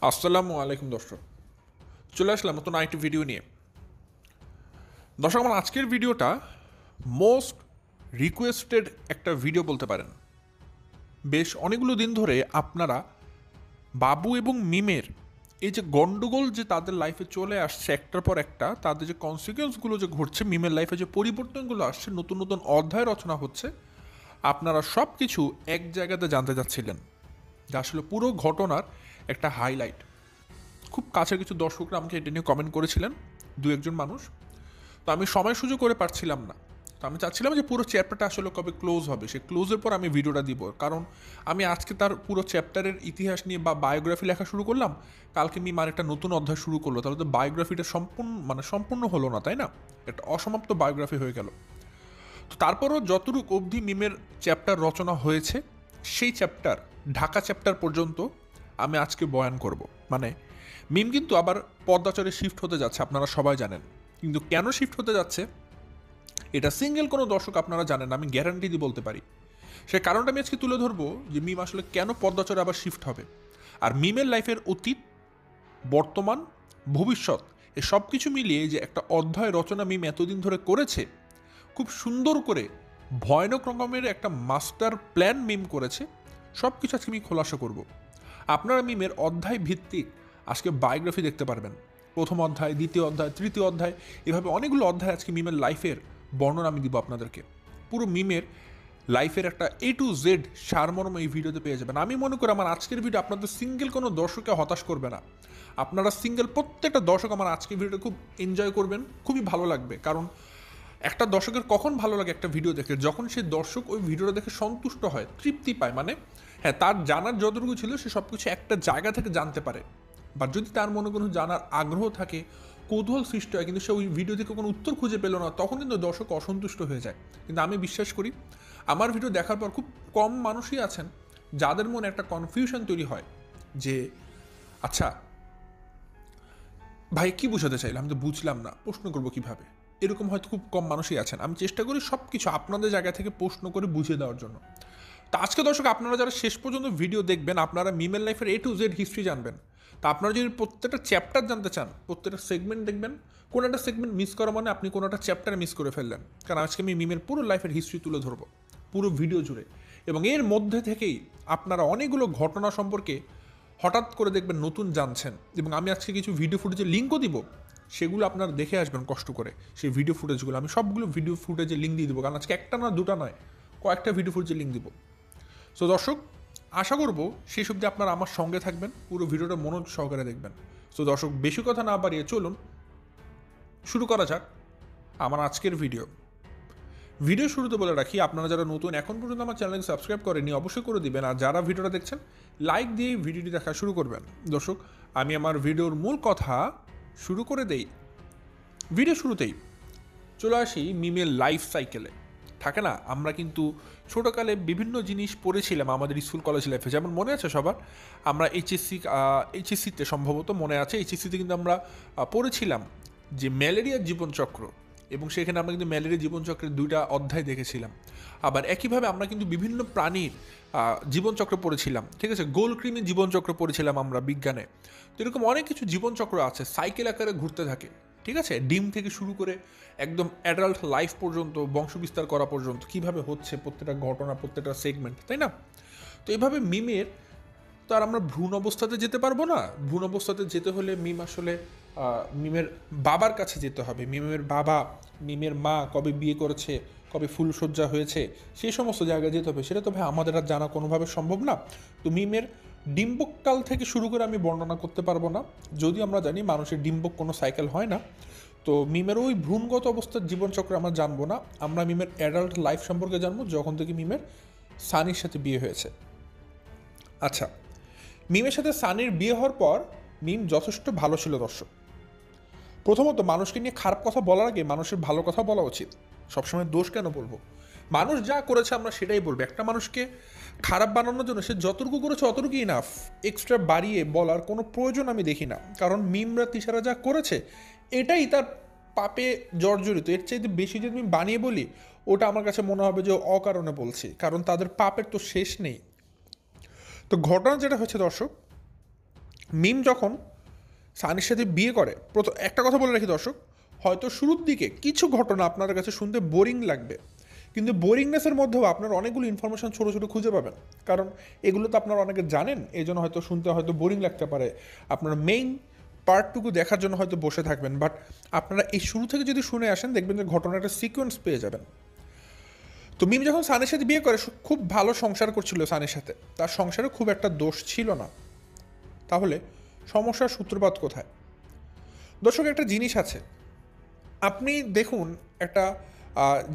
আসসালামু আলাইকুম দর্শক, চলে আসলাম নতুন আরেকটি ভিডিও নিয়ে। দর্শক, আমার আজকের ভিডিওটা মোস্ট রিকোয়েস্টেড একটা ভিডিও বলতে পারেন। বেশ অনেকগুলো দিন ধরে আপনারা বাবু এবং মিমের এই যে গন্ডগোল যে তাদের লাইফে চলে আসছে একটার পর একটা, তাদের যে কনসিকুয়েন্সগুলো যে ঘটছে, মিমের লাইফে যে পরিবর্তনগুলো আসছে, নতুন নতুন অধ্যায় রচনা হচ্ছে, আপনারা সব কিছু এক জায়গাতে জানতে চাচ্ছিলেন। যা আসলে পুরো ঘটনার একটা হাইলাইট। খুব কাছের কিছু দর্শকরা আমাকে এটা নিয়ে কমেন্ট করেছিলেন, দু একজন মানুষ। তো আমি সময় সুযোগ করে পারছিলাম না। তো আমি চাচ্ছিলাম যে পুরো চ্যাপ্টারটা আসলে কবে ক্লোজ হবে, সে ক্লোজের পর আমি ভিডিওটা দিব। কারণ আমি আজকে তার পুরো চ্যাপ্টারের ইতিহাস নিয়ে বা বায়োগ্রাফি লেখা শুরু করলাম, কালকে মিম আরেকটা নতুন অধ্যায় শুরু করলো, তাহলে তো বায়োগ্রাফিটা সম্পূর্ণ হলো না, তাই না? একটা অসমাপ্ত বায়োগ্রাফি হয়ে গেল। তো তারপরও যতটুকু অবধি মিমের চ্যাপ্টার রচনা হয়েছে, সেই চ্যাপ্টার ঢাকা চ্যাপ্টার পর্যন্ত আমি আজকে বয়ান করব। মানে মিম কিন্তু আবার পদ্মাচরে শিফট হতে যাচ্ছে, আপনারা সবাই জানেন। কিন্তু কেন শিফট হতে যাচ্ছে এটা সিঙ্গেল কোনো দর্শক আপনারা জানেন না, আমি গ্যারান্টি দিয়ে বলতে পারি। সে কারণটা আমি আজকে তুলে ধরবো যে মিম আসলে কেন পদ্মাচরে আবার শিফট হবে, আর মিমের লাইফের অতীত, বর্তমান, ভবিষ্যৎ, এ সব কিছু মিলিয়ে যে একটা অধ্যায় রচনা মিম এতদিন ধরে করেছে, খুব সুন্দর করে ভয়ানক রকমের একটা মাস্টার প্ল্যান মিম করেছে, সব কিছু আজকে আমি খোলাসা করব। আপনারা মিমের অধ্যায় ভিত্তিক আজকে বায়োগ্রাফি দেখতে পারবেন। প্রথম অধ্যায়, দ্বিতীয় অধ্যায়, তৃতীয় অধ্যায়, এভাবে অনেকগুলো অধ্যায় আজকে মিমের লাইফের বর্ণনা আমি দিব আপনাদেরকে। পুরো মিমের লাইফের একটা A to Z সারমর্ম এই ভিডিওতে পেয়ে যাবেন। আমি মনে করি আমার আজকের ভিডিও আপনাদের সিঙ্গেল কোনো দর্শককে হতাশ করবে না। আপনারা সিঙ্গেল প্রত্যেকটা দর্শক আমার আজকের ভিডিওটা খুব এনজয় করবেন, খুবই ভালো লাগবে। কারণ একটা দর্শকের কখন ভালো লাগে একটা ভিডিও দেখে, যখন সে দর্শক ওই ভিডিওটা দেখে সন্তুষ্ট হয়, তৃপ্তি পায়। মানে হ্যাঁ, তার জানার যতটুকু ছিল সে সব কিছু একটা জায়গা থেকে জানতে পারে। বা যদি তার মনে কোনো জানার আগ্রহ থাকে, কৌতূহল সৃষ্টি হয়, কিন্তু সে ওই ভিডিও থেকে কোনো উত্তর খুঁজে পেল না, তখন কিন্তু দর্শক অসন্তুষ্ট হয়ে যায়। কিন্তু আমি বিশ্বাস করি আমার ভিডিও দেখার পর খুব কম মানুষই আছেন যাদের মনে একটা কনফিউশন তৈরি হয় যে আচ্ছা ভাই কি বুঝাতে চাইলাম, আমি তো বুঝলাম না, প্রশ্ন করবো কিভাবে। এরকম হয়তো খুব কম মানুষই আছেন। আমি চেষ্টা করি সব কিছু আপনাদের জায়গা থেকে প্রশ্ন করে বুঝিয়ে দেওয়ার জন্য। তো আজকে দর্শক, আপনারা যারা শেষ পর্যন্ত ভিডিও দেখবেন, আপনারা মিমের লাইফের A to Z হিস্ট্রি জানবেন। তা আপনারা যদি প্রত্যেকটা চ্যাপ্টার জানতে চান, প্রত্যেকটা সেগমেন্ট দেখবেন। কোনো একটা সেগমেন্ট মিস করা মানে আপনি কোনো একটা চ্যাপ্টার মিস করে ফেললেন। কারণ আজকে আমি মিমের পুরো লাইফের হিস্ট্রি তুলে ধরবো পুরো ভিডিও জুড়ে। এবং এর মধ্যে থেকেই আপনারা অনেকগুলো ঘটনা সম্পর্কে হঠাৎ করে দেখবেন নতুন জানছেন। এবং আমি আজকে কিছু ভিডিও ফুটেজের লিঙ্কও দিব, সেগুলো আপনারা দেখে আসবেন কষ্ট করে। সেই ভিডিও ফুটেজগুলো আমি সবগুলো ভিডিও ফুটেজের লিঙ্ক দিয়ে দেবো, কারণ আজকে একটা না দুটা নয়, কয়েকটা ভিডিও ফুটেজের লিঙ্ক দিব। সো দর্শক, আশা করব সেই সব আপনারা আমার সঙ্গে থাকবেন, পুরো ভিডিওটা মনোযোগ সহকারে দেখবেন। সো দর্শক, বেশি কথা না বাড়িয়ে চলুন শুরু করা যাক আমার আজকের ভিডিও। ভিডিও শুরুতে বলে রাখি, আপনারা যারা নতুন এখন পর্যন্ত আমার চ্যানেলকে সাবস্ক্রাইব করেনি অবশ্যই করে দিবেন, আর যারা ভিডিওটা দেখছেন লাইক দিয়ে ভিডিওটি দেখা শুরু করবেন। দর্শক, আমি আমার ভিডিওর মূল কথা শুরু করে দেই। ভিডিও শুরুতেই চলে আসি মিমের লাইফ সাইকেলে। থাকে না, আমরা কিন্তু ছোটোকালে বিভিন্ন জিনিস পড়েছিলাম আমাদের স্কুল কলেজ লাইফে। যেমন মনে আছে সবার, আমরা এইচএসসিতে সম্ভবত মনে আছে, এইচএসসিতে কিন্তু আমরা পড়েছিলাম যে ম্যালেরিয়ার জীবনচক্র, এবং সেখানে আমরা কিন্তু ম্যালেরিয়া জীবনচক্রের 2টা অধ্যায় দেখেছিলাম। আবার একইভাবে আমরা কিন্তু বিভিন্ন প্রাণীর জীবনচক্র পড়েছিলাম, ঠিক আছে, গোলকৃমির জীবনচক্র পড়েছিলাম আমরা বিজ্ঞানে। তো এরকম অনেক কিছু জীবনচক্র আছে, সাইকেল আকারে ঘুরতে থাকে, ঠিক আছে, ডিম থেকে শুরু করে একদম অ্যাডাল্ট লাইফ পর্যন্ত, বংশবিস্তার করা পর্যন্ত কীভাবে হচ্ছে প্রত্যেকটা ঘটনা, প্রত্যেকটা সেগমেন্ট, তাই না? তো এইভাবে মিমের তো আর আমরা ভ্রূণ অবস্থাতে যেতে পারবো না। ভ্রূণ অবস্থাতে যেতে হলে মিম আসলে মিমের বাবার কাছে যেতে হবে। মিমের বাবা, মিমের মা কবে বিয়ে করেছে, কবে ফুলশয্যা হয়েছে, সেই সমস্ত জায়গায় যেতে হবে। সেটা তো ভাই আমাদের আর জানা কোনোভাবে সম্ভব না। তো মিমের ডিম্বককাল থেকে শুরু করে আমি বর্ণনা করতে পারবো না, যদি আমরা জানি মানুষের ডিম্বক কোনো সাইকেল হয় না। তো মিমের ওই ভ্রূণগত অবস্থার জীবনচক্র আমরা জানবো না। আমরা মিমের অ্যাডাল্ট লাইফ সম্পর্কে জানবো যখন থেকে মিমের সানির সাথে বিয়ে হয়েছে। আচ্ছা, মিমের সাথে সানির বিয়ে হওয়ার পর মিম যথেষ্ট ভালো ছিল দর্শক। প্রথমত, মানুষকে নিয়ে খারাপ কথা বলার আগে মানুষের ভালো কথা বলা উচিত। সবসময় দোষ কেন বলবো? মানুষ যা করেছে আমরা সেটাই বলবো। একটা মানুষকে খারাপ বানানোর জন্য সে যতটুকু করেছে অতটুকু ইনাফ, এক্সট্রা বাড়িয়ে বলার কোনো প্রয়োজন আমি দেখি না। কারণ মিমরা তিশারা যা করেছে এটাই তার পাপে জর্জরিত। এর চাইতে বেশি যদি আমি বানিয়ে বলি, ওটা আমার কাছে মনে হবে যে অকারণে বলছি, কারণ তাদের পাপের তো শেষ নেই। তো ঘটনা যেটা হচ্ছে দর্শক, মিম যখন সানির সাথে বিয়ে করে, প্রথম একটা কথা বলে রাখি দর্শক, হয়তো শুরুর দিকে কিছু ঘটনা আপনাদের কাছে শুনতে বোরিং লাগবে, কিন্তু বোরিংনেসের মধ্যেও আপনার অনেকগুলো ইনফরমেশন ছোটো ছোটো খুঁজে পাবেন, কারণ এগুলো তো আপনারা অনেকে জানেন, এই জন্য হয়তো শুনতে হয়তো বোরিং লাগতে পারে, আপনারা মেইন পার্টটুকু দেখার জন্য হয়তো বসে থাকবেন, বাট আপনারা এই শুরু থেকে যদি শুনে আসেন দেখবেন যে ঘটনাটা সিকোয়েন্স পেয়ে যাবেন। তো মিম যখন সানের সাথে বিয়ে করে খুব ভালো সংসার করছিল সানের সাথে, তার সংসারে খুব একটা দোষ ছিল না। তাহলে সমস্যার সূত্রপাত কোথায়? দর্শক, একটা জিনিস আছে, আপনি দেখুন একটা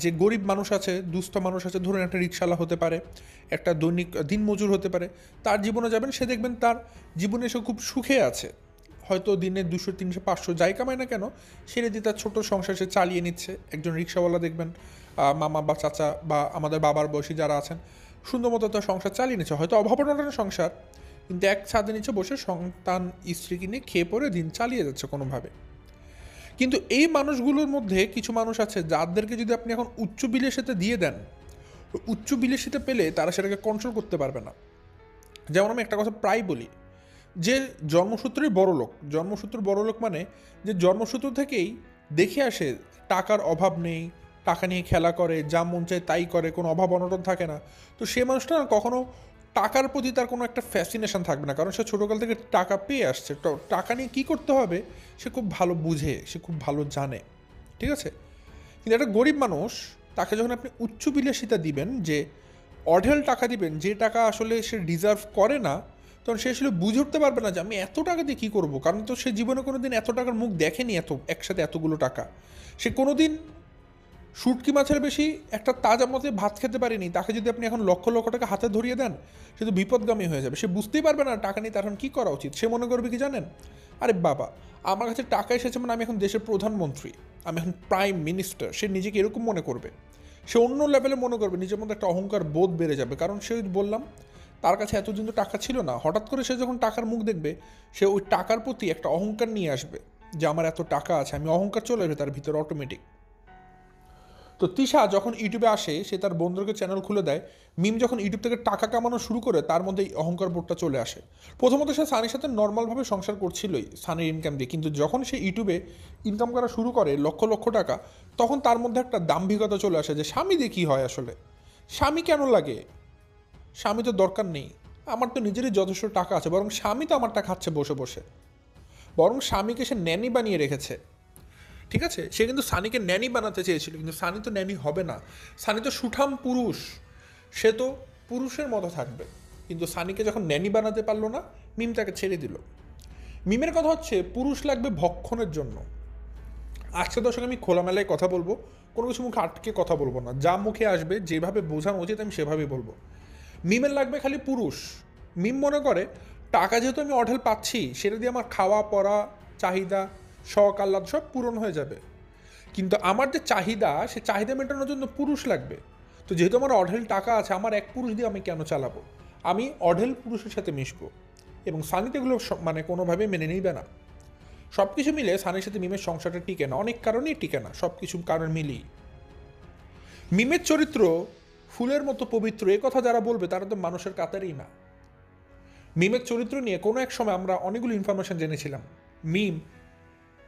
যে গরিব মানুষ আছে, দুস্থ মানুষ আছে, ধরুন একটা রিক্সাওয়ালা হতে পারে, একটা দৈনিক দিনমজুর হতে পারে, তার জীবনে যাবেন, সে দেখবেন তার জীবনে সে খুব সুখে আছে, হয়তো দিনে 200 300 500 যাই কামায় না কেন সেটা দিয়ে তার ছোটো সংসার সে চালিয়ে নিচ্ছে। একজন রিক্সাওয়ালা দেখবেন মামা বা চাচা বা আমাদের বাবার বয়সী যারা আছেন, সুন্দর মতো তার সংসার চালিয়ে নিচ্ছে, হয়তো অভাবনটার সংসার, কিন্তু এক ছাদের নিচে বসে সন্তান স্ত্রীকে নিয়ে খেয়ে পরে দিন চালিয়ে যাচ্ছে কোনোভাবে। কিন্তু এই মানুষগুলোর মধ্যে কিছু মানুষ আছে যাদেরকে যদি আপনি এখন উচ্চ বিলাসিতা দিয়ে দেন, উচ্চ বিলাসিতা পেলে তারা সেটাকে কন্ট্রোল করতে পারবে না। যেমন আমি একটা কথা প্রায় বলি, যে জন্মসূত্রেই বড় লোক, জন্মসূত্র বড় লোক মানে যে জন্মসূত্র থেকেই দেখে আসে টাকার অভাব নেই, টাকা নিয়ে খেলা করে, যা মন চায় তাই করে, কোনো অভাব অনটন থাকে না, তো সে মানুষটা না কখনো টাকার প্রতি তার কোনো একটা ফ্যাসিনেশন থাকবে না, কারণ সে ছোটোকাল থেকে টাকা পেয়ে আসছে, তো টাকা নিয়ে কী করতে হবে সে খুব ভালো বুঝে, সে খুব ভালো জানে, ঠিক আছে। কিন্তু একটা গরিব মানুষ, তাকে যখন আপনি উচ্চ বিলাসিতা দিবেন, যে অঢেল টাকা দিবেন, যে টাকা আসলে সে ডিজার্ভ করে না, তখন সে আসলে বুঝে উঠতে পারবে না যে আমি এত টাকা দিয়ে কী করবো, কারণ তো সে জীবনে কোনো দিন এত টাকার মুখ দেখেনি, এত একসাথে এতগুলো টাকা সে কোনো দিন শুটকি মাছের বেশি একটা তাজা মতে ভাত খেতে পারেনি। তাকে যদি আপনি এখন লক্ষ লক্ষ টাকা হাতে ধরিয়ে দেন, সে তো বিপদগামী হয়ে যাবে, সে বুঝতেই পারবে না টাকা নিয়ে তার এখন কী করা উচিত। সে মনে করবে কি জানেন, আরে বাবা, আমার কাছে টাকা এসেছে মানে আমি এখন দেশের প্রধানমন্ত্রী, আমি এখন প্রাইম মিনিস্টার, সে নিজেকে এরকম মনে করবে, সে অন্য লেভেলে মনে করবে, নিজের মধ্যে একটা অহংকার বোধ বেড়ে যাবে, কারণ সে বললাম তার কাছে এতদিন তো টাকা ছিল না, হঠাৎ করে সে যখন টাকার মুখ দেখবে, সে ওই টাকার প্রতি একটা অহংকার নিয়ে আসবে, যে আমার এত টাকা আছে, আমি অহংকার চলে আসবে তার ভিতরে অটোমেটিক। তো তিশা যখন ইউটিউবে আসে, সে তার বন্ধুকে চ্যানেল খুলে দেয়, মিম যখন ইউটিউব থেকে টাকা কামানো শুরু করে, তার মধ্যে এই অহংকার বোধটা চলে আসে। প্রথমত সে সানির সাথে নর্মালভাবে সংসার করছিলই সানির ইনকাম দিয়ে, কিন্তু যখন সে ইউটিউবে ইনকাম করা শুরু করে লক্ষ লক্ষ টাকা, তখন তার মধ্যে একটা দাম্ভিকতা চলে আসে, যে স্বামী দিয়ে কী হয় আসলে, স্বামী কেন লাগে, স্বামী তো দরকার নেই, আমার তো নিজেরই যথেষ্ট টাকা আছে, বরং স্বামী তো আমারটা খাচ্ছে বসে বসে, বরং স্বামীকে সে ন্যানি বানিয়ে রেখেছে। ঠিক আছে, সে কিন্তু সানিকে ন্যানি বানাতে চেয়েছিল, কিন্তু সানি তো ন্যানি হবে না, সানি তো সুঠাম পুরুষ, সে তো পুরুষের মতো থাকবে, কিন্তু সানিকে যখন ন্যানি বানাতে পারলো না, মিম তাকে ছেড়ে দিল। মিমের কথা হচ্ছে পুরুষ লাগবে ভক্ষণের জন্য। আজকে দর্শক আমি খোলামেলায় কথা বলবো, কোনো কিছু মুখে আটকে কথা বলবো না, যা মুখে আসবে যেভাবে বোঝানো উচিত আমি সেভাবেই বলবো। মিমের লাগবে খালি পুরুষ। মিম মনে করে টাকা যেহেতু আমি অঢেল পাচ্ছি, সেটা দিয়ে আমার খাওয়া পড়া চাহিদা শখ আহ্লাদ সব পূরণ হয়ে যাবে, কিন্তু আমার যে চাহিদা, সে চাহিদা মেটানোর জন্য পুরুষ লাগবে। তো যেহেতু আমার অঢেল টাকা আছে, আমার এক পুরুষ দিয়ে আমি কেন চালাবো, আমি অঢেল পুরুষের সাথে মিশবো। এবং সানিতে এগুলো মানে কোনোভাবেই মেনে নিবে না। সব কিছু মিলে সানির সাথে মিমের সংসারটা টিকে না, অনেক কারণেই টিকে না, সব কিছু কারণ মিলিয়ে। মিমের চরিত্র ফুলের মতো পবিত্র, এ কথা যারা বলবে তারা তো মানুষের কাতারেই না। মিমের চরিত্র নিয়ে কোনো এক সময় আমরা অনেকগুলো ইনফরমেশন জেনেছিলাম। মিম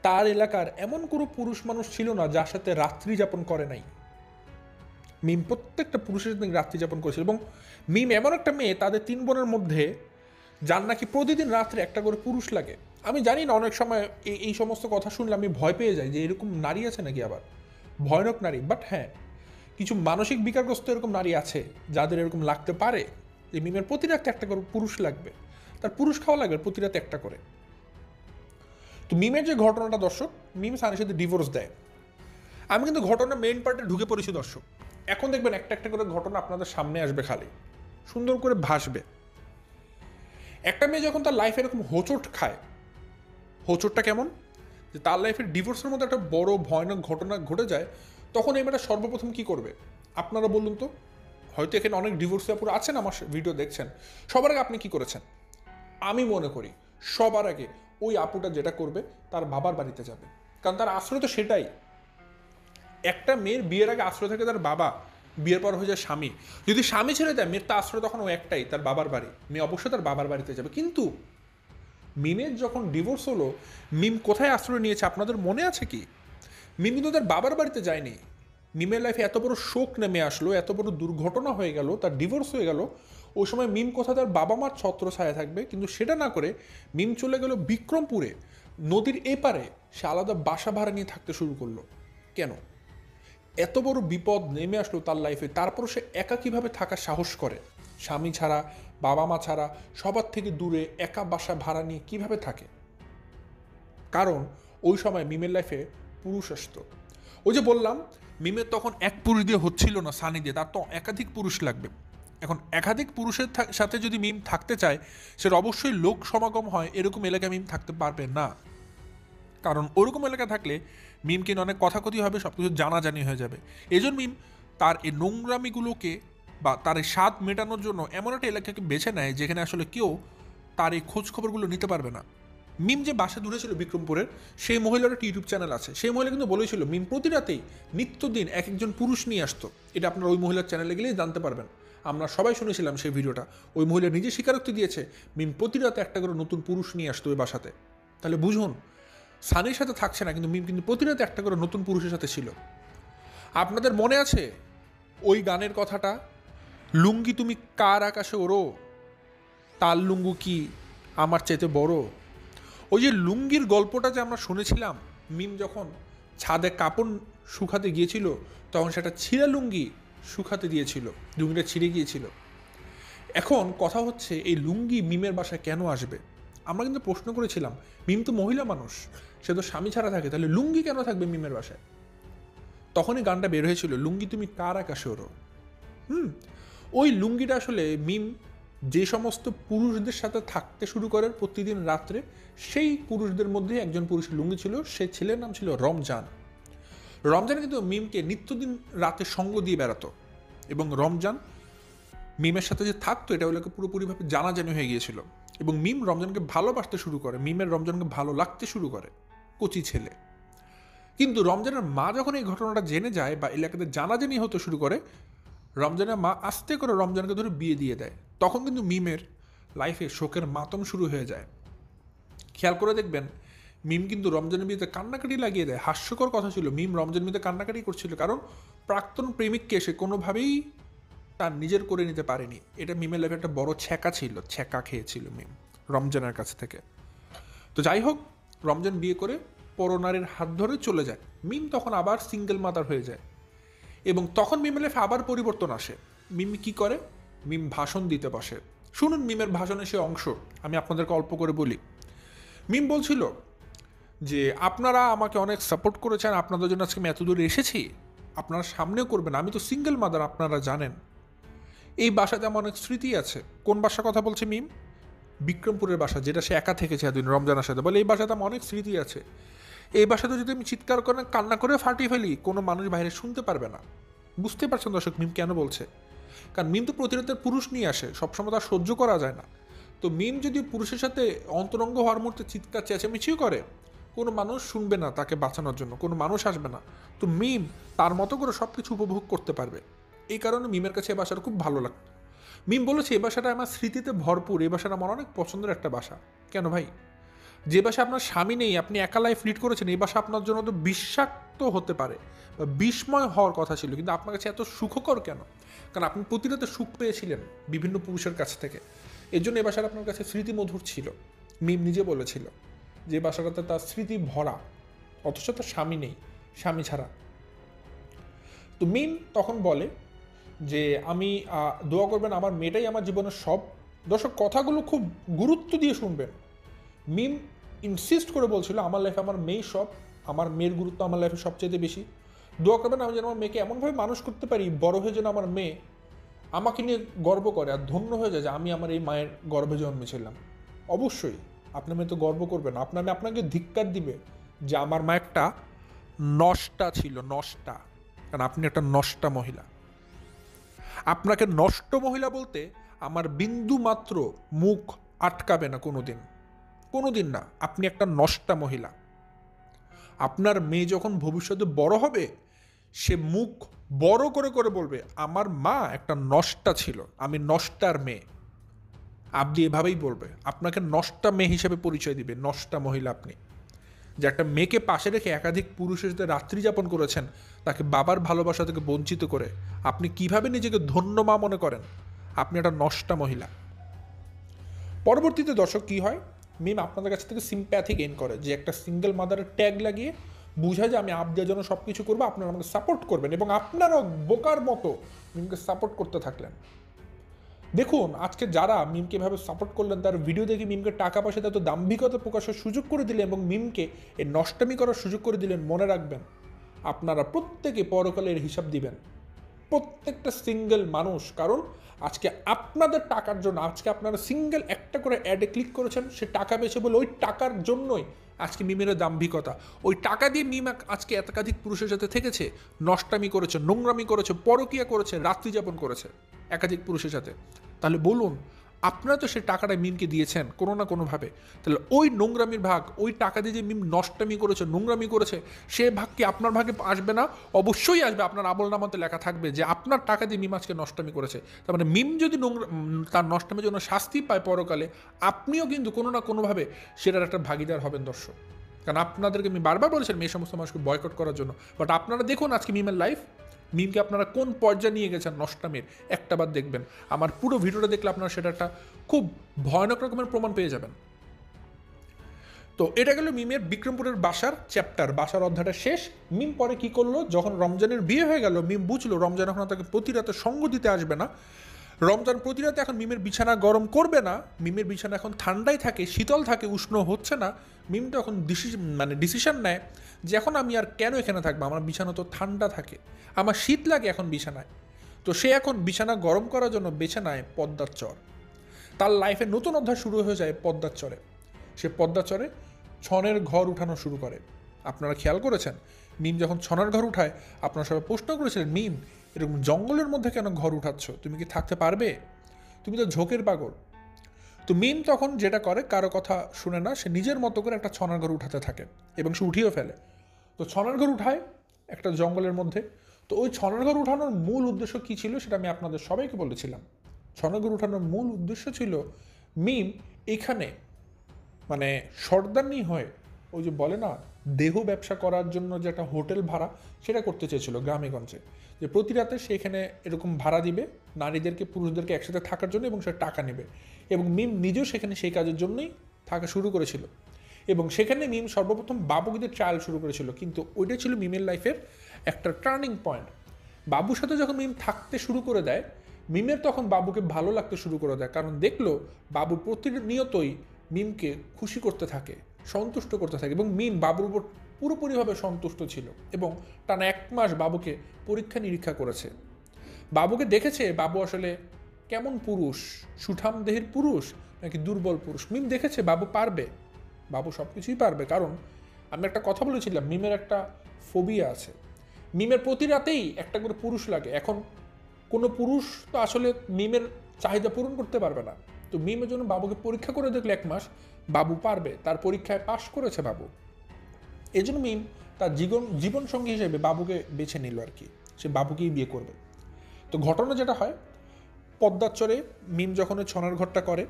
তার এলাকার এমন কোনো পুরুষ মানুষ ছিল না যার সাথে রাত্রি যাপন করে নাই। মিম প্রত্যেকটা পুরুষের সাথে রাত্রি যাপন করেছিল, এবং মিম এমন একটা মেয়ে, তাদের 3 বোনের মধ্যে যার নাকি প্রতিদিন রাত্রে একটা করে পুরুষ লাগে। আমি জানি না, অনেক সময় এই সমস্ত কথা শুনলে আমি ভয় পেয়ে যাই যে এরকম নারী আছে নাকি, আবার ভয়ানক নারী। বাট হ্যাঁ, কিছু মানসিক বিকারগ্রস্ত এরকম নারী আছে যাদের এরকম লাগতে পারে যে মিমের প্রতি রাতে একটা করে পুরুষ লাগবে, তার পুরুষ খাওয়া লাগবে প্রতি রাতে একটা করে। তো মিমের যে ঘটনাটা দর্শক, মিম সানির সাথে ডিভোর্স দেয়। আমি কিন্তু ঘটনা মেইন পার্টে ঢুকে পড়েছি দর্শক, এখন দেখবেন একটা একটা করে ঘটনা আপনাদের সামনে আসবে, খালি সুন্দর করে ভাসবে। একটা মেয়ে যখন তার লাইফে এরকম হোঁচট খায়, হোঁচটটা কেমন, যে তার লাইফের ডিভোর্সের মধ্যে একটা বড় ভয়ানক ঘটনা ঘটে যায়, তখন এই মেয়েটা সর্বপ্রথম কী করবে আপনারা বলুন তো। হয়তো এখানে অনেক ডিভোর্স পুরো আছেন, আমার ভিডিও দেখছেন, সবার আগে আপনি কি করেছেন? আমি মনে করি সবার আগে ওই আপুটা যেটা করবে, তার বাবার বাড়িতে যাবে, কারণ তার আশ্রয় তো সেটাই। একটা মেয়ের বিয়ের আগে আশ্রয় থাকে তার বাবা, বিয়ের পর হয়ে যায় স্বামী। যদি স্বামী ছেড়ে দেয়, মেয়ের তার আশ্রয় তখন ও একটাই, তার বাবার বাড়ি, মেয়ে অবশ্যই তার বাবার বাড়িতে যাবে। কিন্তু মিমের যখন ডিভোর্স হলো, মিম কোথায় আশ্রয় নিয়েছে আপনাদের মনে আছে কি? মিম কিন্তু তার বাবার বাড়িতে যায়নি। মিমের লাইফে এত বড় শোক নেমে আসলো, এত বড় দুর্ঘটনা হয়ে গেল, তার ডিভোর্স হয়ে গেল, ওই সময় মিম কোথায় তার বাবা মার ছত্র ছায়া থাকবে, কিন্তু সেটা না করে মিম চলে গেল বিক্রমপুরে, নদীর এপারে সে আলাদা বাসা ভাড়া নিয়ে থাকতে শুরু করলো। কেন? এত বড় বিপদ নেমে আসলো তার লাইফে, তারপরও সে একা কীভাবে থাকার সাহস করে? স্বামী ছাড়া, বাবা মা ছাড়া, সবার থেকে দূরে একা বাসা ভাড়া নিয়ে কিভাবে থাকে? কারণ ওই সময় মিমের লাইফে পুরুষ আসতো। ওই যে বললাম, মিমের তখন এক পুরুষ দিয়ে হচ্ছিল না, সানি দিয়ে, তার তো একাধিক পুরুষ লাগবে। এখন একাধিক পুরুষের সাথে যদি মিম থাকতে চায়, সেটা অবশ্যই লোক সমাগম হয়, এরকম এলাকায় মিম থাকতে পারবে না। কারণ ওরকম এলাকা থাকলে মিম কিন্তু অনেক কথাকথি হবে, সব কিছু জানাজানি হয়ে যাবে। এই জন্য মিম তার এই নোংরামিগুলোকে বা তার এই স্বাদ মেটানোর জন্য এমন একটা এলাকাকে বেছে নেয় যেখানে আসলে কেউ তার এই খোঁজ খবরগুলো নিতে পারবে না। মিম যে বাসা দূরে ছিল বিক্রমপুরের, সেই মহিলার একটা ইউটিউব চ্যানেল আছে। সেই মহিলা কিন্তু বলেছিল মিম প্রতি রাতেই নিত্যদিন এক একজন পুরুষ নিয়ে আসতো। এটা আপনারা ওই মহিলার চ্যানেলে গেলেই জানতে পারবেন। আমরা সবাই শুনেছিলাম সেই ভিডিওটা। ওই মহিলা নিজে স্বীকারোক্তি দিয়েছে মিম প্রতি রাতে একটা করে নতুন পুরুষ নিয়ে আসতো ওই বাসাতে। তাহলে বুঝুন, সানির সাথে থাকছে না, কিন্তু মিম কিন্তু প্রতি রাতে একটা করে নতুন পুরুষের সাথে ছিল। আপনাদের মনে আছে ওই গানের কথাটা, লুঙ্গি তুমি কার আকাশে ওড়ো, তার লুঙ্গু কি আমার চাইতে বড়? ওই যে লুঙ্গির গল্পটা যে আমরা শুনেছিলাম, মিম যখন ছাদে কাপড় শুকাতে গিয়েছিল তখন সেটা ছিঁড়া লুঙ্গি শুকাতে দিয়েছিল, লুঙ্গিটা ছিঁড়ে গিয়েছিল। এখন কথা হচ্ছে এই লুঙ্গি মিমের বাসায় কেন আসবে? আমরা কিন্তু প্রশ্ন করেছিলাম, মিম তো মহিলা মানুষ, সে তো স্বামী ছাড়া থাকে, তাহলে লুঙ্গি কেন থাকবে মিমের বাসায়? তখনই গানটা বের হয়েছিল, লুঙ্গি তুমি কার আকাশে ওড়ো। ওই লুঙ্গিটা আসলে মিম যে সমস্ত পুরুষদের সাথে থাকতে শুরু করে প্রতিদিন রাত্রে, সেই পুরুষদের মধ্যে একজন পুরুষের লুঙ্গি ছিল, সে ছেলের নাম ছিল রমজান। রমজান কিন্তু মিমকে নিত্যদিন রাতে সঙ্গ দিয়ে বেড়াতো, এবং রমজান মিমের সাথে যে থাকতো এটা ওগুলোকে পুরোপুরিভাবে জানাজানি হয়ে গিয়েছিল। এবং মিম রমজানকে ভালোবাসতে শুরু করে, মিমের রমজানকে ভালো লাগতে শুরু করে, কচি ছেলে। কিন্তু রমজানের মা যখন এই ঘটনাটা জেনে যায় বা এলাকাতে জানাজানি হতে শুরু করে, রমজানের মা আস্তে করে রমজানকে ধরে বিয়ে দিয়ে দেয়। তখন কিন্তু মিমের লাইফে শোকের মাতম শুরু হয়ে যায়। খেয়াল করে দেখবেন, মিম কিন্তু রমজানের বিয়েতে কান্নাকাটি লাগিয়ে দেয়। হাস্যকর কথা ছিল, মিম রমজান বিয়েতে কান্নাকাটি করছিল, কারণ প্রাক্তন প্রেমিককে সে কোনোভাবেই তার নিজের করে নিতে পারেনি। এটা মিমের লাইফে একটা বড় ছ্যাঁকা ছিল, ছ্যাঁকা খেয়েছিল মিম রমজানের কাছ থেকে। তো যাই হোক, রমজান বিয়ে করে পরনারীর হাত ধরে চলে যায়। মিম তখন আবার সিঙ্গেল মাদার হয়ে যায়, এবং তখন মিমের লাইফে আবার পরিবর্তন আসে। মিম কি করে? মিম ভাষণ দিতে বসে। শুনুন মিমের ভাষণের সে অংশ, আমি আপনাদেরকে অল্প করে বলি। মিম বলছিল যে আপনারা আমাকে অনেক সাপোর্ট করেছেন, আপনাদের জন্য আজকে আমি এত দূরে এসেছি, আপনারা সামনেও করবেন। আমি তো সিঙ্গেল মাদার, আপনারা জানেন। এই বাসাতে আমার অনেক স্মৃতি আছে। কোন বাসার কথা বলছে মিম? বিক্রমপুরের বাসা, যেটা সে একা থেকেছে এতদিন রমজানের সাথে। বলে এই বাসাতে আমার অনেক স্মৃতি আছে। এই বাসাতে যদি আমি চিৎকার করে কান্না করে ফাটিয়ে ফেলি, কোনো মানুষ বাইরে শুনতে পারবে না। বুঝতে পারছেন দর্শক মিম কেন বলছে? কারণ মিম তো প্রতিরাতের পুরুষ নিয়ে আসে, সবসময় তার সহ্য করা যায় না। তো মিম যদি পুরুষের সাথে অন্তরঙ্গ হওয়ার মুহূর্তে চিৎকার চেঁচামেচিও করে, কোনো মানুষ শুনবে না তাকে বাঁচানোর জন্য, কোনো মানুষ আসবে না। তো মিম তার মতো করে সব কিছু উপভোগ করতে পারবে। এই কারণে মিমের কাছে এই বাসাটা খুব ভালো লাগতো। মিম বলেছে এই বাসাটা আমার স্মৃতিতে ভরপুর, এই বাসাটা আমার অনেক পছন্দের একটা বাসা। কেন ভাই? যে বাসা আপনার স্বামী নেই, আপনি একা লাইফ লিড করেছেন, এই বাসা আপনার জন্য তো বিষাক্ত হতে পারে বা বিস্ময় হওয়ার কথা ছিল, কিন্তু আপনার কাছে এত সুখকর কেন? কারণ আপনি প্রতিরাতে সুখ পেয়েছিলেন বিভিন্ন পুরুষের কাছ থেকে। এর জন্য এই বাসাটা আপনার কাছে স্মৃতিমধুর ছিল। মিম নিজে বলেছিল যে বাসাটাতে তার স্মৃতি ভরা, অথচ তার স্বামী নেই, স্বামী ছাড়া। তো মিম তখন বলে যে আমি দোয়া করবেন আমার মেয়েটাই আমার জীবনের সব। দর্শক কথাগুলো খুব গুরুত্ব দিয়ে শুনবেন। মিম ইনসিস্ট করে বলছিল আমার লাইফে আমার মেয়ে সব, আমার মেয়ের গুরুত্ব আমার লাইফে সবচেয়ে বেশি। দোয়া করবেন আমি যেন আমার মেয়েকে এমনভাবে মানুষ করতে পারি, বড় হয়ে যেন আমার মেয়ে আমাকে নিয়ে গর্ব করে আর ধন্য হয়ে যায় যে আমি আমার এই মায়ের গর্ভে জন্মেছিলাম। অবশ্যই আপনার মেয়ে তো গর্ব করবেন, আপনার মেয়ে আপনাকে ধিক্কার দিবে যে আমার মা একটা নষ্টা ছিল, নষ্টা। কারণ আপনি একটা নষ্টা মহিলা। আপনাকে নষ্ট মহিলা বলতে আমার বিন্দু মাত্র মুখ আটকাবে না, কোনোদিন, কোনোদিন না। আপনি একটা নষ্টা মহিলা। আপনার মেয়ে যখন ভবিষ্যতে বড় হবে, সে মুখ বড় করে করে বলবে আমার মা একটা নষ্টা ছিল, আমি নষ্টার মেয়ে। আপনি এভাবেই বলবে, আপনাকে নষ্টা মেয়ে হিসেবে পরিচয় দিবে, নষ্টা মহিলা আপনি, যে একটা মেয়েকে পাশে রেখে একাধিক পুরুষের সাথে রাত্রি যাপন করেছেন, তাকে বাবার ভালোবাসা থেকে বঞ্চিত করে আপনি কিভাবে নিজেকে ধন্য মা মনে করেন? আপনি একটা নষ্টা মহিলা। পরবর্তীতে দর্শক কী হয়, মিম আপনাদের কাছ থেকে সিম্প্যাথি গেইন করে, যে একটা সিঙ্গেল মাদারের ট্যাগ লাগিয়ে বুঝায় যে আমি আপনাদের জন্য সব কিছু করবো, আপনারা আমাকে সাপোর্ট করবেন, এবং আপনারাও বোকার মতো মিমকে সাপোর্ট করতে থাকলেন। দেখুন আজকে যারা মিমকে এভাবে সাপোর্ট করলেন, তার ভিডিও দেখে মিমকে টাকা পয়সা এত দাম্ভিকতা প্রকাশের সুযোগ করে দিলেন এবং মিমকে এই নষ্টামি করার সুযোগ করে দিলেন, মনে রাখবেন আপনারা প্রত্যেকে পরকালের হিসাব দিবেন, প্রত্যেকটা সিঙ্গেল মানুষ। কারণ আজকে আপনাদের টাকার জন্য, আজকে আপনারা সিঙ্গেল একটা করে অ্যাডে ক্লিক করেছেন, সে টাকা পেয়েছে বলে ওই টাকার জন্যই আজকে মিমের দাম্ভিকতা। ওই টাকা দিয়ে মিম আজকে একাধিক পুরুষের সাথে থেকেছে, নষ্টামি করেছে, নোংরামি করেছে, পরকীয়া করেছে, রাত্রি যাপন করেছে একাধিক পুরুষের সাথে। তাহলে বলুন, আপনারা তো সে টাকাটা মিমকে দিয়েছেন কোনো না কোনোভাবে, তাহলে ওই নোংরামির ভাগ, ওই টাকা দিয়ে যে মিম নষ্টামি করেছে, নোংরামি করেছে, সে ভাগ কি আপনার ভাগে আসবে না? অবশ্যই আসবে। আপনার আমলনামাতে লেখা থাকবে যে আপনার টাকা দিয়ে মিম আজকে নষ্টামি করেছে। তার মানে মিম যদি তার নষ্টামির জন্য শাস্তি পায় পরকালে, আপনিও কিন্তু কোনো না কোনোভাবে সেটার একটা ভাগিদার হবেন দর্শক। কারণ আপনাদেরকে আমি বারবার বলেছিলাম এই সমস্ত মানুষকে বয়কট করার জন্য, বাট আপনারা দেখুন আজকে মিমের লাইফ, মিমকে আপনারা কোন পর্যায়ে নিয়ে গেছেন নষ্টামির, একটাবার দেখবেন। আমার পুরো ভিডিওটা দেখলে আপনারা সেটা একটা খুব ভয়ানক রকমের প্রমাণ পেয়ে যাবেন। তো এটা গেল মিমের বিক্রমপুরের বাসার চ্যাপ্টার, বাসার অধ্যায়টা শেষ। মিম পরে কি করলো, যখন রমজানের বিয়ে হয়ে গেল, মিম বুঝলো রমজান এখন তাকে প্রতি রাতে সঙ্গ দিতে আসবে না, রমজান প্রতি রাতে এখন মিমের বিছানা গরম করবে না, মিমের বিছানা এখন ঠান্ডাই থাকে, শীতল থাকে, উষ্ণ হচ্ছে না। মিম তো এখন ডিসিশন নেয় যে এখন আমি আর কেন এখানে থাকবো, আমার বিছানা তো ঠান্ডা থাকে, আমার শীত লাগে এখন বিছানায়। তো সে এখন বিছানা গরম করার জন্য বেছে নেয় পদ্মার চর। তার লাইফে নতুন অধ্যায় শুরু হয়ে যায় পদ্মার চরে। সে পদ্মার চরে ছনের ঘর উঠানো শুরু করে। আপনারা খেয়াল করেছেন, মিম যখন ছনের ঘর উঠায়, আপনারা সবাই প্রশ্ন করেছিলেন, মিম এরকম জঙ্গলের মধ্যে কেন ঘর উঠাচ্ছ, তুমি কি থাকতে পারবে, তুমি তো ঝোঁকের পাগল। তো মিম তখন যেটা করে, কারো কথা শুনে না, সে নিজের মতো করে একটা ছনার ঘর উঠাতে থাকে এবং সে উঠিয়েও ফেলে। তো ছনার ঘর উঠায় একটা জঙ্গলের মধ্যে। তো ওই ছনার ঘর উঠানোর মূল উদ্দেশ্য কী ছিল সেটা আমি আপনাদের সবাইকে বলেছিলাম। ছনার ঘর উঠানোর মূল উদ্দেশ্য ছিল মিম এখানে মানে সর্দারনি হয়, ওই যে বলে না দেহ ব্যবসা করার জন্য যে একটা হোটেল ভাড়া, সেটা করতে চেয়েছিল গ্রামে গঞ্জে, যে প্রতি রাতে সেখানে এরকম ভাড়া দিবে নারীদেরকে পুরুষদেরকে একসাথে থাকার জন্য, এবং সে টাকা নেবে। এবং মিম নিজেও সেখানে সেই কাজের জন্যই থাকা শুরু করেছিল, এবং সেখানে মিম সর্বপ্রথম বাবুকে দিয়ে ট্রায়াল শুরু করেছিল। কিন্তু ওইটাই ছিল মিমের লাইফের একটা টার্নিং পয়েন্ট। বাবুর সাথে যখন মিম থাকতে শুরু করে দেয়, মিমের তখন বাবুকে ভালো লাগতে শুরু করে দেয়, কারণ দেখলো বাবু প্রতিনিয়তই মিমকে খুশি করতে থাকে, সন্তুষ্ট করতে থাকে, এবং মিম বাবুর উপর পুরোপুরিভাবে সন্তুষ্ট ছিল। এবং টানা 1 মাস বাবুকে পরীক্ষা নিরীক্ষা করেছে, বাবুকে দেখেছে বাবু আসলে কেমন পুরুষ, সুঠাম দেহের পুরুষ নাকি দুর্বল পুরুষ। মিম দেখেছে বাবু পারবে, বাবু সব কিছুই পারবে। কারণ আমি একটা কথা বলেছিলাম, মিমের একটা ফোবিয়া আছে, মিমের প্রতি রাতেই একটা করে পুরুষ লাগে। এখন কোনো পুরুষ তো আসলে মিমের চাহিদা পূরণ করতে পারবে না। তো মিমের জন্য বাবুকে পরীক্ষা করে দেখলে 1 মাস বাবু পারবে, তার পরীক্ষায় পাশ করেছে বাবু। এই জন্য মিম তার জীবন সঙ্গী হিসেবে বাবুকে বেছে নিল আর কি, সে বাবুকেই বিয়ে করবে। তো ঘটনা যেটা হয়, পদ্মার চরে মিম যখন ওই ছনের ঘরটা করে,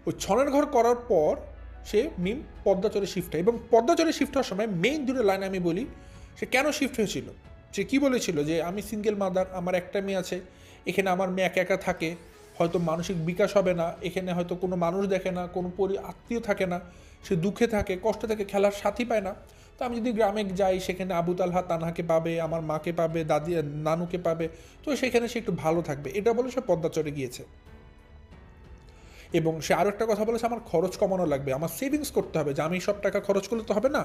ওই ছনের ঘর করার পর সে মিম পদ্মাচরে শিফট হয়। এবং পদ্মাচরে শিফট হওয়ার সময় মেইন দুটো লাইন আমি বলি, সে কেন শিফট হয়েছিল। সে কী বলেছিল, যে আমি সিঙ্গেল মাদার, আমার একটা মেয়ে আছে, এখানে আমার মেয়ে একা একা থাকে, হয়তো মানসিক বিকাশ হবে না, এখানে হয়তো কোনো মানুষ দেখে না, কোনো আত্মীয় থাকে না, সে দুঃখে থাকে, কষ্টে থাকে, খেলার সাথী পায় না। তো আমি যদি গ্রামে যাই, সেখানে আবু তালহা তানহাকে পাবে, আমার মাকে পাবে, দাদি নানুকে পাবে, তো সেখানে সে একটু ভালো থাকবে, এটা বলে সে পদ্মাচরে গিয়েছে। এবং সে আরও একটা কথা বলেছে, আমার খরচ কমানো লাগবে, আমার সেভিংস করতে হবে, যে আমি সব টাকা খরচ করলে তো হবে না,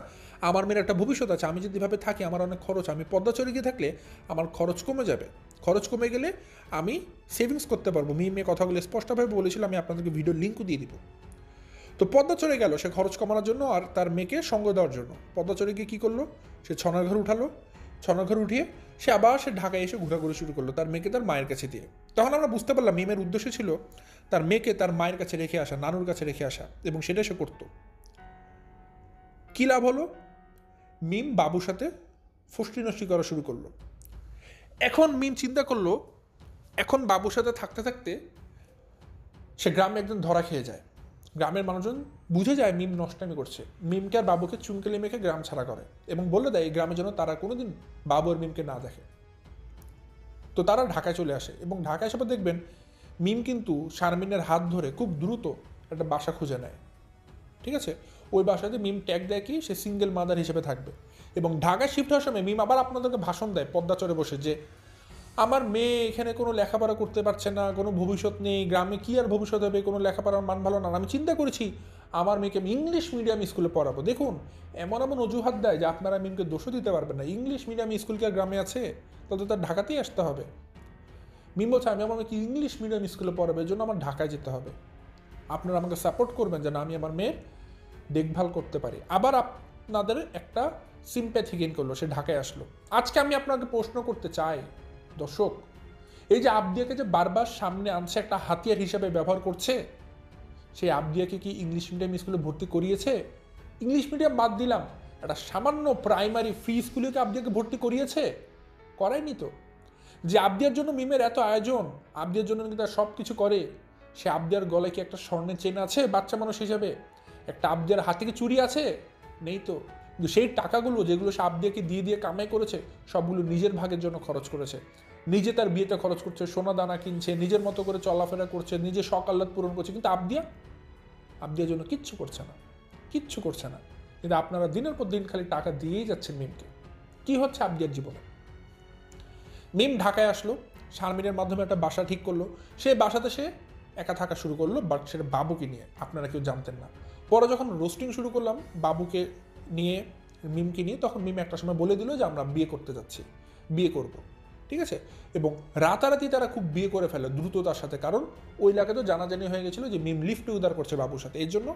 আমার মেয়ের একটা ভবিষ্যৎ আছে, আমি যদি এভাবে থাকি আমার অনেক খরচ, আমি পদ্মাচরে গিয়ে থাকলে আমার খরচ কমে যাবে, খরচ কমে গেলে আমি সেভিংস করতে পারবো। মেয়ে কথাগুলো স্পষ্টভাবে বলেছিল, আমি আপনাদেরকে ভিডিও লিঙ্কও দিয়ে দিব। তো পদ্মাচরে গেল সে খরচ কমানোর জন্য আর তার মেয়েকে সঙ্গ দেওয়ার জন্য। পদ্মাচরে গিয়ে কী করলো, সে ছনার ঘর উঠালো, ছনার ঘর উঠিয়ে সে আবার সে ঢাকায় এসে ঘোরাঘুরি শুরু করলো তার মেয়েকে তার মায়ের কাছে দিয়ে। তখন আমরা বুঝতে পারলাম মিমের উদ্দেশ্য ছিল তার মেয়েকে তার মায়ের কাছে রেখে আসা, নানুর কাছে রেখে আসা, এবং সেটা সে করতো। কী লাভ হলো, মিম বাবুর সাথে ফষ্টি নষ্টি করা শুরু করলো। এখন মিম চিন্তা করলো, এখন বাবুর সাথে থাকতে থাকতে সে গ্রামে একজন ধরা খেয়ে যায়। গ্রামের মানুষজন বুঝে যায় মিম নষ্টামি করছে। মিমকে আর বাবুকে চুনকেলি মেখে গ্রাম ছাড়া করে এবং বলে দেয় এই গ্রামের জন্য তারা কোনোদিন বাবু আর মিমকে না দেখে। তো তারা ঢাকায় চলে আসে এবং ঢাকায় এসে দেখবেন মিম কিন্তু শারমিনের হাত ধরে খুব দ্রুত একটা বাসা খুঁজে নেয়। ঠিক আছে, ওই বাসাতে মিম ট্যাগ দেয় কি সে সিঙ্গেল মাদার হিসেবে থাকবে। এবং ঢাকায় শিফট হওয়ার সময় মিম আবার আপনাদেরকে ভাষণ দেয় পদ্মাচরে বসে যে আমার মেয়ে এখানে কোনো লেখাপড়া করতে পারছে না, কোনো ভবিষ্যৎ নেই, গ্রামে কী আর ভবিষ্যৎ হবে, কোনো লেখাপড়ার মান ভালো না, আমি চিন্তা করেছি আমার মেয়েকে আমি ইংলিশ মিডিয়াম স্কুলে পড়াবো। দেখুন এমন এমন অজুহাত দেয় যে আপনারা মিমকে দোষও দিতে পারবেন না। ইংলিশ মিডিয়াম স্কুল কি আর গ্রামে আছে? তবে তার ঢাকাতেই আসতে হবে। মিম বলছে আমি আমার মেয়েকে ইংলিশ মিডিয়াম স্কুলে পড়াবো, এর জন্য আমার ঢাকায় যেতে হবে। আপনারা আমাকে সাপোর্ট করবেন যেন আমি আমার মেয়ের দেখভাল করতে পারি। আবার আপনাদের একটা সিম্প্যাথি গেইন করলো, সে ঢাকায় আসলো। আজকে আমি আপনাকে প্রশ্ন করতে চাই দর্শক, এই যে আবদিয়াকে যে বারবার সামনে আনছে একটা হাতিয়ার হিসেবে ব্যবহার করছে, সেই আবদিয়াকে কি ইংলিশ মিডিয়াম স্কুলে ভর্তি করিয়েছে? ইংলিশ মিডিয়াম বাদ দিলাম, একটা সামান্য প্রাইমারি ফ্রি স্কুলেকে আবদিয়াকে ভর্তি করিয়েছে? করায়নি তো। যে আবদিয়ার জন্য মিমের এত আয়োজন, আবদিয়ার জন্য কিন্তু তার সব কিছু করে, সে আবদিয়ার গলায় কি একটা স্বর্ণের চেন আছে বাচ্চা মানুষ হিসেবে? একটা আবদিয়ার হাতে কি চুরি আছে? নেই তো। কিন্তু সেই টাকাগুলো যেগুলো সে আবদিয়াকে দিয়ে দিয়ে কামাই করেছে সবগুলো নিজের ভাগের জন্য খরচ করেছে। নিজে তার বিয়েতে খরচ করছে, সোনা দানা কিনছে, নিজের মতো করে চলাফেরা করছে, নিজে শখ আহ্লাদ পূরণ করছে। কিন্তু আবদিয়ার জন্য কিচ্ছু করছে না, কিচ্ছু করছে না। কিন্তু আপনারা দিনের পর দিন খালি টাকা দিয়েই যাচ্ছেন মিমকে। কি হচ্ছে আবদিয়ার জীবনে? মিম ঢাকায় আসলো, শারমিনের মাধ্যমে একটা বাসা ঠিক করলো। সেই বাসাতে সে একা থাকা শুরু করলো, বাট সেটা বাবুকে নিয়ে। আপনারা কেউ জানতেন না। পরে যখন রোস্টিং শুরু করলাম বাবুকে নিয়ে, মিমকে নিয়ে, তখন মিম একটা সময় বলে দিল যে আমরা বিয়ে করতে যাচ্ছি, বিয়ে করব। ঠিক আছে, এবং রাতারাতি তারা খুব বিয়ে করে ফেলে দ্রুততার সাথে। কারণ ওই এলাকাতে জানাজানি হয়ে গেছিলো যে মিম লিফট উদার করছে বাবুর সাথে। এর জন্য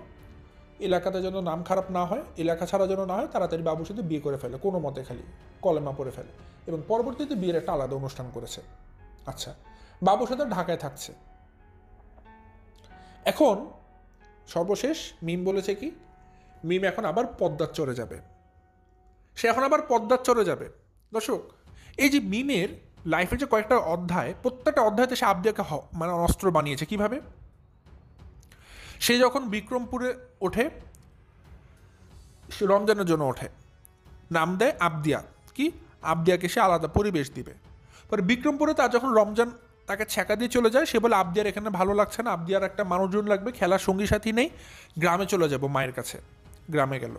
এলাকাতে যেন নাম খারাপ না হয়, এলাকা ছাড়া যেন না হয়, তাড়াতাড়ি বাবুর সাথে বিয়ে করে ফেলে, কোনো মতে খালি কলেমা পড়ে ফেলে। এবং পরবর্তীতে বিয়ের একটা আলাদা অনুষ্ঠান করেছে। আচ্ছা, বাবুর সাথে ঢাকায় থাকছে। এখন সর্বশেষ মিম বলেছে কি, মিম এখন আবার পদ্মার চরে যাবে। সে এখন আবার পদ্মার চরে যাবে। দর্শক, এই যে মিমের লাইফের যে কয়েকটা অধ্যায়, প্রত্যেকটা অধ্যায়তে সে আবদিয়াকে মানে অস্ত্র বানিয়েছে। কিভাবে? সে যখন বিক্রমপুরে ওঠে, রমজানের জন্য ওঠে, নাম দেয় আবদিয়া। কি? আবদিয়াকে সে আলাদা পরিবেশ দিবে। পরে বিক্রমপুরে তার যখন রমজান তাকে ছ্যাঁকা দিয়ে চলে যায়, সে বলে আবদিয়ার এখানে ভালো লাগছে না, আবদিয়ার একটা মানুষজন লাগবে, খেলার সঙ্গী সাথী নেই, গ্রামে চলে যাব মায়ের কাছে। গ্রামে গেল।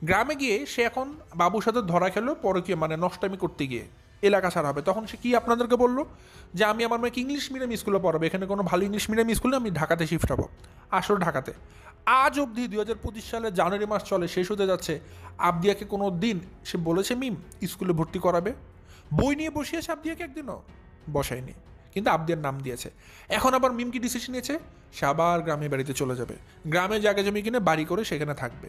গ্রামে গিয়ে সে এখন বাবুর সাথে ধরা খেলো পরকীয়া, মানে নষ্টামি করতে গিয়ে, এলাকা ছাড়া হবে। তখন সে কি আপনাদেরকে বললো যে আমি আমার মেয়েকে ইংলিশ মিডিয়াম স্কুলে পড়াবো, এখানে কোনো ভালো ইংলিশ মিডিয়াম স্কুলে আমি ঢাকাতে শিফট হবো। আসলে ঢাকাতে আজ অবধি 2025 সালে জানুয়ারি মাস চলে, শেষ হতে যাচ্ছে, আবদিয়াকে কোনো দিন সে বলেছে মিম স্কুলে ভর্তি করাবে? বই নিয়ে বসিয়েছে আবদিয়াকে? একদিনও বসায়নি। কিন্তু আবদিয়ার নাম দিয়েছে। এখন আবার মিম কি ডিসিশন নিয়েছে? সে আবার গ্রামে বাড়িতে চলে যাবে, গ্রামে জায়গা জমি কিনে বাড়ি করে সেখানে থাকবে।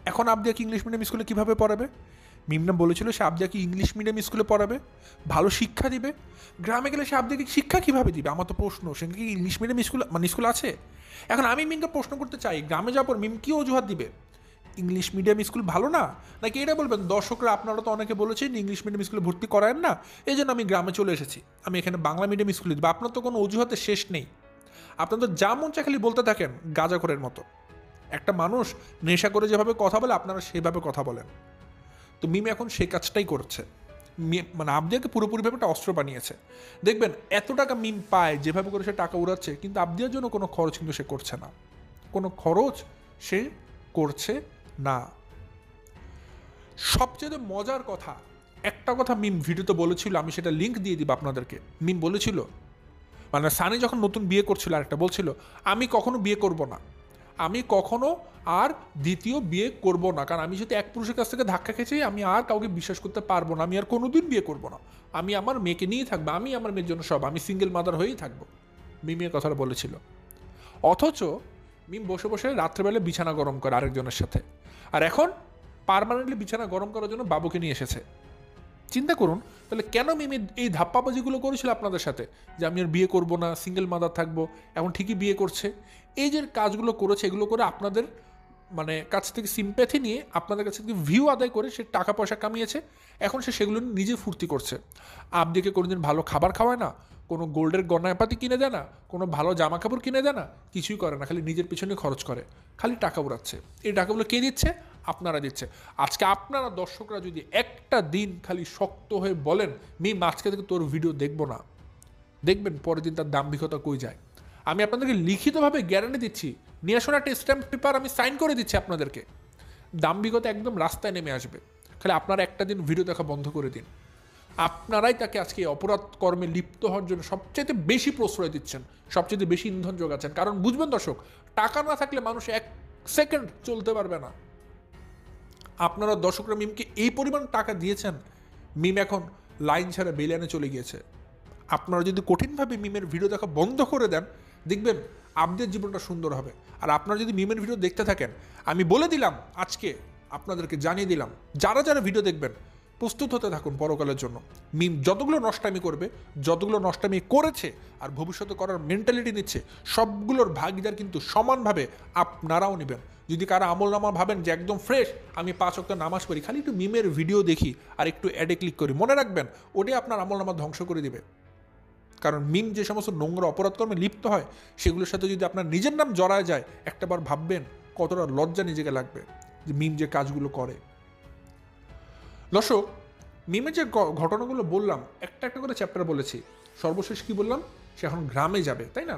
এখন আবদিয়াকে ইংলিশ মিডিয়াম স্কুলে কীভাবে পড়াবে? মিমনা বলেছিল সে আবদিয়াকে ইংলিশ মিডিয়াম স্কুলে পড়াবে, ভালো শিক্ষা দিবে। গ্রামে গেলে সে আবদিয়াকে শিক্ষা কীভাবে দিবে? আমার তো প্রশ্ন, সেখানে কি ইংলিশ মিডিয়াম স্কুল মানে স্কুল আছে? এখন আমি মিমকে প্রশ্ন করতে চাই, গ্রামে যাওয়ার পর মিম কী অজুহাত দিবে? ইংলিশ মিডিয়াম স্কুল ভালো না, নাকি এটা বলবেন দর্শকরা আপনারা তো অনেকে বলেছেন ইংলিশ মিডিয়াম স্কুলে ভর্তি করায়েন না, এই জন্য আমি গ্রামে চলে এসেছি, আমি এখানে বাংলা মিডিয়াম স্কুলে দেবো। আপনার তো কোনো অজুহাতের শেষ নেই। আপনার তো যা মন চায় খালি বলতে থাকেন গাঁজাখোরের মতো। একটা মানুষ নেশা করে যেভাবে কথা বলে আপনারা সেভাবে কথা বলেন। তো মিম এখন সেই কাজটাই করছে, মানে আবদিয়াকে পুরোপুরিভাবে একটা অস্ত্র বানিয়েছে। দেখবেন এত টাকা মিম পায়, যেভাবে করে সে টাকা উড়াচ্ছে, কিন্তু আবদিয়ার জন্য কোনো খরচ কিন্তু সে করছে না, কোনো খরচ সে করছে না। সবচেয়ে মজার কথা, একটা কথা মিম ভিডিওতে বলেছিল, আমি সেটা লিঙ্ক দিয়ে দিব আপনাদেরকে। মিম বলেছিল, মানে সানি যখন নতুন বিয়ে করছিল আরেকটা, বলছিল আমি কখনো বিয়ে করব না, আমি কখনো আর দ্বিতীয় বিয়ে করব না, কারণ আমি যদি এক পুরুষের কাছ থেকে ধাক্কা খেয়েছি আমি আর কাউকে বিশ্বাস করতে পারবো না, আমি আর কোনোদিন বিয়ে করব না, আমি আমার মেয়েকে নিয়ে থাকবো, আমি আমার মেয়ের জন্য সব, আমি সিঙ্গেল মাদার হয়েই থাকবো। মিমের কথাটা বলেছিল। অথচ মিম বসে বসে রাত্রেবেলা বিছানা গরম করে আরেকজনের সাথে, আর এখন পার্মানেন্টলি বিছানা গরম করার জন্য বাবুকে নিয়ে এসেছে। চিন্তা করুন তাহলে কেন মিমি এই ধাপ্পাবাজিগুলো করেছিল আপনাদের সাথে, যে আমি আর বিয়ে করবো না, সিঙ্গেল মাদার থাকবো, এখন ঠিকই বিয়ে করছে। এই যে কাজগুলো করেছে, এগুলো করে আপনাদের মানে কাছ থেকে সিম্প্যাথি নিয়ে, আপনাদের কাছ থেকে ভিউ আদায় করে সে টাকা পয়সা কামিয়েছে। এখন সে সেগুলো নিজে ফুর্তি করছে। আবদিকে কোনোদিন ভালো খাবার খাওয়ায় না, কোনো গোল্ডের গয়নাপাতি কিনে দেয় না, কোনো ভালো জামা কাপড় কিনে দেয় না, কিছুই করে না, খালি নিজের পিছনে খরচ করে, খালি টাকা উড়াচ্ছে। এই টাকাগুলো কে দিচ্ছে? আপনারা দিচ্ছে। আজকে আপনারা দর্শকরা যদি একটা দিন খালি শক্ত হয়ে বলেন মিম আজকে থেকে তোর ভিডিও দেখবো না, দেখবেন পরের দিন তার দাম্ভিকতা কই যায়। আমি আপনাদেরকে লিখিতভাবে গ্যারান্টি দিচ্ছি, নিয়ে আসুন একটা স্ট্যাম্প পেপার, আমি সাইন করে দিচ্ছি আপনাদেরকে, দাম্ভিকতা একদম রাস্তায় নেমে আসবে। খালি আপনারা একটা দিন ভিডিও দেখা বন্ধ করে দিন। আপনারাই তাকে আজকে অপরাধ কর্মে লিপ্ত হওয়ার জন্য সবচেয়ে বেশি প্রশ্রয় দিচ্ছেন, সবচেয়ে বেশি ইন্ধন যোগাচ্ছেন। কারণ বুঝবেন দর্শক, টাকা না থাকলে মানুষ 1 সেকেন্ড চলতে পারবে না। আপনারা দর্শকরা মিমকে এই পরিমাণ টাকা দিয়েছেন, মিম এখন লাইন ছাড়া বেলিয়ানে চলে গিয়েছে। আপনারা যদি কঠিনভাবে মিমের ভিডিও দেখা বন্ধ করে দেন, দেখবেন আপনাদের জীবনটা সুন্দর হবে। আর আপনারা যদি মিমের ভিডিও দেখতে থাকেন, আমি বলে দিলাম আজকে আপনাদেরকে জানিয়ে দিলাম, যারা যারা ভিডিও দেখবেন প্রস্তুত হতে থাকুন পরকালের জন্য। মিম যতগুলো নষ্টামি করবে, যতগুলো নষ্টামি করেছে আর ভবিষ্যতে করার মেন্টালিটি নিচ্ছে, সবগুলোর ভাগিদার কিন্তু সমানভাবে আপনারাও নেবেন। যদি কারা আমলনামা ভাবেন যে একদম ফ্রেশ, আমি 5 ওয়াক্ত নামাজ পড়ি, খালি একটু মিমের ভিডিও দেখি আর একটু অ্যাডে ক্লিক করি, মনে রাখবেন ওটাই আপনার আমলনামা ধ্বংস করে দিবে। কারণ মিম যে সমস্ত নোংরা অপরাধকর্মে লিপ্ত হয়, সেগুলোর সাথে যদি আপনার নিজের নাম জড়ায় যায়, একটাবার ভাববেন কতটা লজ্জা নিজেকে লাগবে যে মিম যে কাজগুলো করে। দর্শক, মিমের যে ঘটনাগুলো বললাম, একটা একটা করে চ্যাপ্টার বলেছি, সর্বশেষ কি বললাম, সে এখন গ্রামে যাবে, তাই না?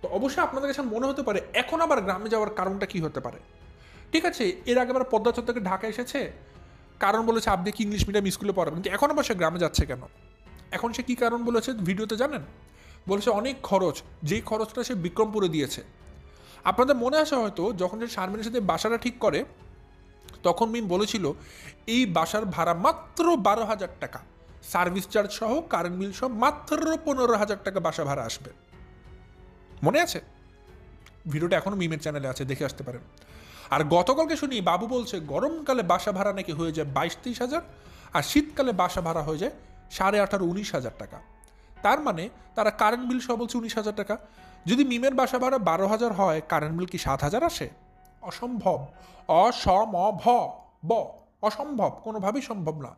তো অবশ্যই আপনাদের কাছে মনে হতে পারে এখন আবার গ্রামে যাওয়ার কারণটা কি হতে পারে। ঠিক আছে, এর আগে আবার পদ্মা চত্বর থেকে ঢাকা এসেছে, কারণ বলেছে আপনি কি ইংলিশ মিডিয়াম স্কুলে পড়াবেন, কিন্তু এখন আবার সে গ্রামে যাচ্ছে কেন? এখন সে কী কারণ বলেছে ভিডিওতে জানেন? বলেছে অনেক খরচ, যেই খরচটা সে বিক্রমপুরে দিয়েছে। আপনাদের মনে আসে হয়তো যখন সে শারমিনের সাথে বাসাটা ঠিক করে, তখন মিম বলেছিল এই বাসার ভাড়া মাত্র 12,000 টাকা, সার্ভিস চার্জ সহ কারেন্ট বিল সহ মাত্র 15,000 টাকা বাসা ভাড়া আসবে। মনে আছে? ভিডিওটা এখনও মিমের চ্যানেলে আছে, দেখে আসতে পারেন। আর গতকালকে শুনি বাবু বলছে গরমকালে বাসা ভাড়া নাকি হয়ে যায় 22-23 হাজার, আর শীতকালে বাসা ভাড়া হয়ে যায় 18,500-19,000 টাকা। তার মানে তারা কারেন্ট বিল সহ বলছে 19,000 টাকা। যদি মিমের বাসা ভাড়া 12,000 হয়, কারেন্ট বিল কি 7,000 আসে? অসম্ভব, অসম্ভব, কোনোভাবেই সম্ভব না।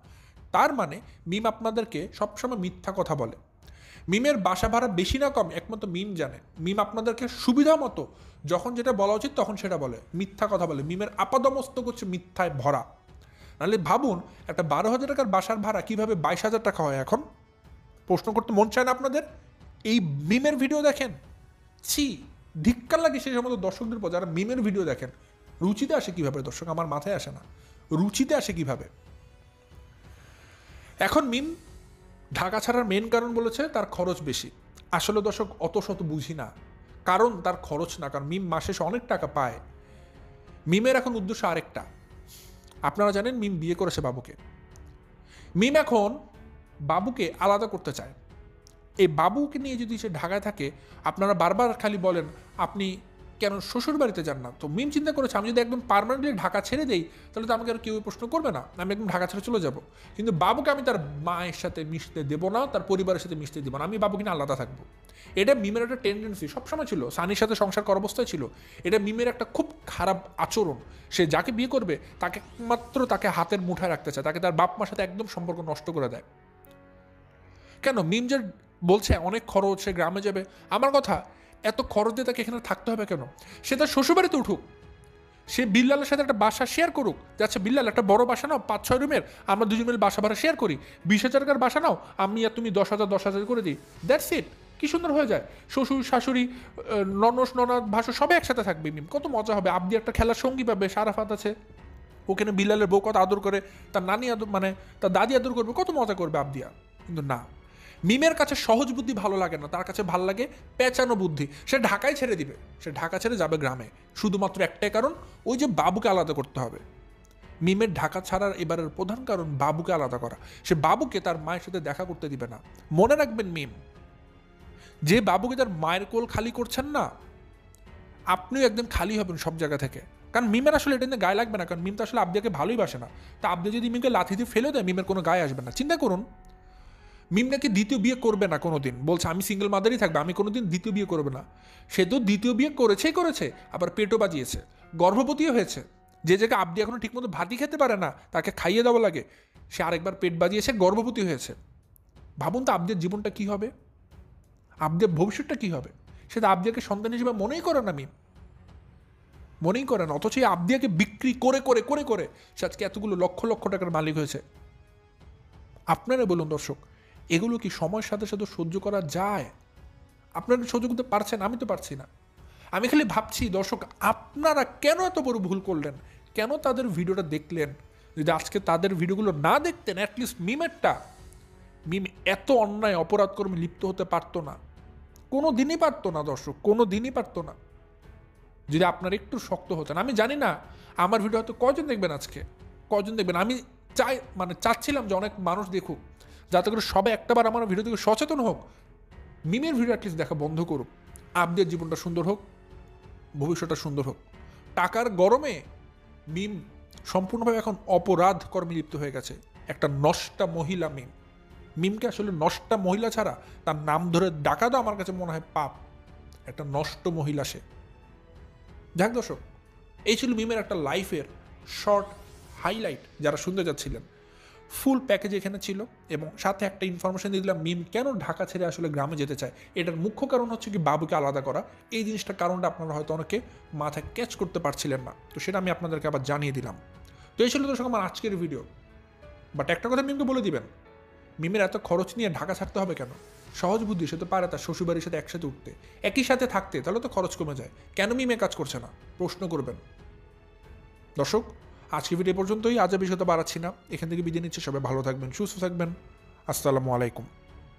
তার মানে মিম আপনাদেরকে সবসময় মিথ্যা কথা বলে। মিমের বাসা ভাড়া বেশি না কম একমাত্র মিম জানে। মিম আপনাদেরকে সুবিধা মতো যখন যেটা বলা উচিত তখন সেটা বলে, মিথ্যা কথা বলে। মিমের আপাদমস্তক হচ্ছে মিথ্যায় ভরা। নাহলে ভাবুন, একটা 12,000 টাকার বাসার ভাড়া কীভাবে 22,000 টাকা হয় এখন? প্রশ্ন করতে মন চায় না আপনাদের? এই মিমের ভিডিও দেখেন, ছি, ধিক্কার লাগে সেই সমস্ত দর্শকদের পর যারা মিমের ভিডিও দেখেন। রুচিতে আসে কিভাবে দর্শক? আমার মাথায় আসে না, রুচিতে আসে কিভাবে? এখন মিম ঢাকা ছাড়ার মেন কারণ বলেছে তার খরচ বেশি। আসলে দর্শক অত শত বুঝি না, কারণ তার খরচ না, কারণ মিম মাসে অনেক টাকা পায়। মিমের এখন উদ্দেশ্য আরেকটা। আপনারা জানেন মিম বিয়ে করেছে বাবুকে। মিম এখন বাবুকে আলাদা করতে চায়। এই বাবুকে নিয়ে যদি সে ঢাকায় থাকে, আপনারা বারবার খালি বলেন আপনি কেন শ্বশুর বাড়িতে যান না। তো মিম চিন্তা করেছে আমি যদি একদম পার্মানেন্টলি ঢাকা ছেড়ে দেই, তাহলে তো আমাকে আর কেউ প্রশ্ন করবে না, আমি একদম ঢাকা ছেড়ে চলে যাব। কিন্তু বাবুকে আমি তার মায়ের সাথে মিশতে দেবো না, তার পরিবারের সাথে মিশতে দেবো না, আমি বাবুকে নিয়ে আলাদা থাকবো। এটা মিমের একটা টেন্ডেন্সি সবসময় ছিল, সানির সাথে সংসার করার অবস্থায় ছিল। এটা মিমের একটা খুব খারাপ আচরণ। সে যাকে বিয়ে করবে তাকে মাত্র তাকে হাতের মুঠায় রাখতে চায়, তাকে তার বাপ মার সাথে একদম সম্পর্ক নষ্ট করে দেয়। কেন মিম যে বলছে অনেক খরচ, সে গ্রামে যাবে, আমার কথা, এত খরচ দিয়ে তাকে এখানে থাকতে হবে কেন? সে তার শ্বশুরবাড়িতে উঠুক, সে বিল্লালের সাথে একটা বাসা শেয়ার করুক। যাচ্ছে বিল্লাল একটা বড় বাসা নাও, 5-6 রুমের, আমরা দুজন মিলে বাসা ভাড়া শেয়ার করি, 20,000 টাকার বাসা নাও, আমি আর তুমি 10,000 করে দিই, দ্যাটস ইট। কি সুন্দর হয়ে যায়। শ্বশুর শাশুড়ি, ননস ননদ ভাসু সবাই একসাথে থাকবে। মিম কত মজা হবে। আব্দি একটা খেলার সঙ্গী পাবে, সারাফাত আছে ওখানে, বিল্লালের বউ কত আদর করে, তার নানি আদর মানে তার দাদি আদর করবে, কত মজা করবে আব্দিয়া। কিন্তু না, মিমের কাছে সহজ বুদ্ধি ভালো লাগে না, তার কাছে ভালো লাগে পেঁচানো বুদ্ধি। সে ঢাকায় ছেড়ে দিবে, সে ঢাকা ছেড়ে যাবে গ্রামে, শুধুমাত্র একটাই কারণ, ওই যে বাবুকে আলাদা করতে হবে। মিমের ঢাকা ছাড়ার এবারের প্রধান কারণ বাবুকে আলাদা করা। সে বাবুকে তার মায়ের সাথে দেখা করতে দিবে না। মনে রাখবেন মিম, যে বাবুকে তার মায়ের কোল খালি করছেন না, আপনিও একদিন খালি হবেন সব জায়গা থেকে। কারণ মিমের আসলে এটা নিয়ে গায়ে লাগবে না, কারণ মিম তো আসলে আব্দিয়াকে ভালোই বাসে না। তা আব্দি যদি মিমকে লাথি দিয়ে ফেলে দেয়, মিমের কোনো গায়ে আসবে না। চিন্তা করুন, মিম নাকি দ্বিতীয় বিয়ে করবে না কোনোদিন, বলছে আমি সিঙ্গেল মাদারই থাকবে, আমি কোনোদিন দ্বিতীয় বিয়ে করবে না। সে তো দ্বিতীয় বিয়ে করেছে, আবার পেটও বাজিয়েছে, গর্ভবতীও হয়েছে। যে জায়গায় আব্দি এখনো ঠিকমতো ভাতই খেতে পারে না, তাকে খাইয়ে দেওয়া লাগে, সে আরেকবার পেট বাজিয়েছে, গর্ভবতী হয়েছে। ভাবুন তো আব্দির জীবনটা কি হবে। আবদিয়ার ভবিষ্যৎটা কী হবে সেটা আবদিয়াকে সন্তান হিসেবে মনেই করে না মিম, মনেই করে না। অথচ এই আবদিয়াকে বিক্রি করে করে করে করে সে আজকে এতগুলো লক্ষ লক্ষ টাকার মালিক হয়েছে। আপনারা বলুন দর্শক, এগুলো কি সময়ের সাথে সাথে সহ্য করা যায়? আপনারা সহ্য করতে পারছেন? আমি তো পারছি না। আমি খালি ভাবছি দর্শক, আপনারা কেন এত বড় ভুল করলেন? কেন তাদের ভিডিওটা দেখলেন? যদি আজকে তাদের ভিডিওগুলো না দেখতেন, অ্যাটলিস্ট মিমেরটা, মিম এত অন্যায় অপরাধ কর্মে লিপ্ত হতে পারতো না। কোনো দিনই পারতো না দর্শক, কোনো দিনই পারতো না, যদি আপনারা একটু শক্ত হতেন। আমি জানি না আমার ভিডিও হয়তো কজন দেখবেন, আজকে কজন দেখবেন। আমি চাচ্ছিলাম যে অনেক মানুষ দেখুক, যাতে করে সবাই একটাবার আমার ভিডিও থেকে সচেতন হোক, মিমের ভিডিও অ্যাটলিস্ট দেখা বন্ধ করুক, আপনাদের জীবনটা সুন্দর হোক, ভবিষ্যৎটা সুন্দর হোক। টাকার গরমে মিম সম্পূর্ণভাবে এখন অপরাধ কর্মে লিপ্ত হয়ে গেছে। একটা নষ্টা মহিলা মিম। মিমকে আসলে নষ্টা মহিলা ছাড়া তার নাম ধরে ডাকা তো আমার কাছে মনে হয় পাপ। একটা নষ্ট মহিলা সে। যাক দর্শক, এই ছিল মিমের একটা লাইফের শর্ট হাইলাইট। যারা শুনতে যাচ্ছিলেন, ফুল প্যাকেজ এখানে ছিল, এবং সাথে একটা ইনফরমেশন দিয়ে দিলাম মিম কেন ঢাকা ছেড়ে আসলে গ্রামে যেতে চায়। এটার মুখ্য কারণ হচ্ছে কি বাবুকে আলাদা করা। এই জিনিসটার কারণটা আপনারা হয়তো অনেকে মাথায় ক্যাচ করতে পারছিলেন না, তো সেটা আমি আপনাদেরকে আবার জানিয়ে দিলাম। তো এই ছিল দর্শক আমার আজকের ভিডিও। বাট একটা কথা মিমকে বলে দিবেন, মিমের এত খরচ নিয়ে ঢাকা ছাড়তে হবে কেন? সহজ বুদ্ধি, সে তো পারে তার শ্বশুরবাড়ির সাথে একসাথে উঠতে, একই সাথে থাকতে, তাহলে তো খরচ কমে যায়। কেন মিমে কাজ করছে না প্রশ্ন করবেন। দর্শক, আজকে ভিডিও পর্যন্তই। আজ বিষয়টা বাড়াচ্ছি না, এখান থেকে বিদায় নিচ্ছে। সবাই ভালো থাকবেন, সুস্থ থাকবেন। আসসালামু আলাইকুম।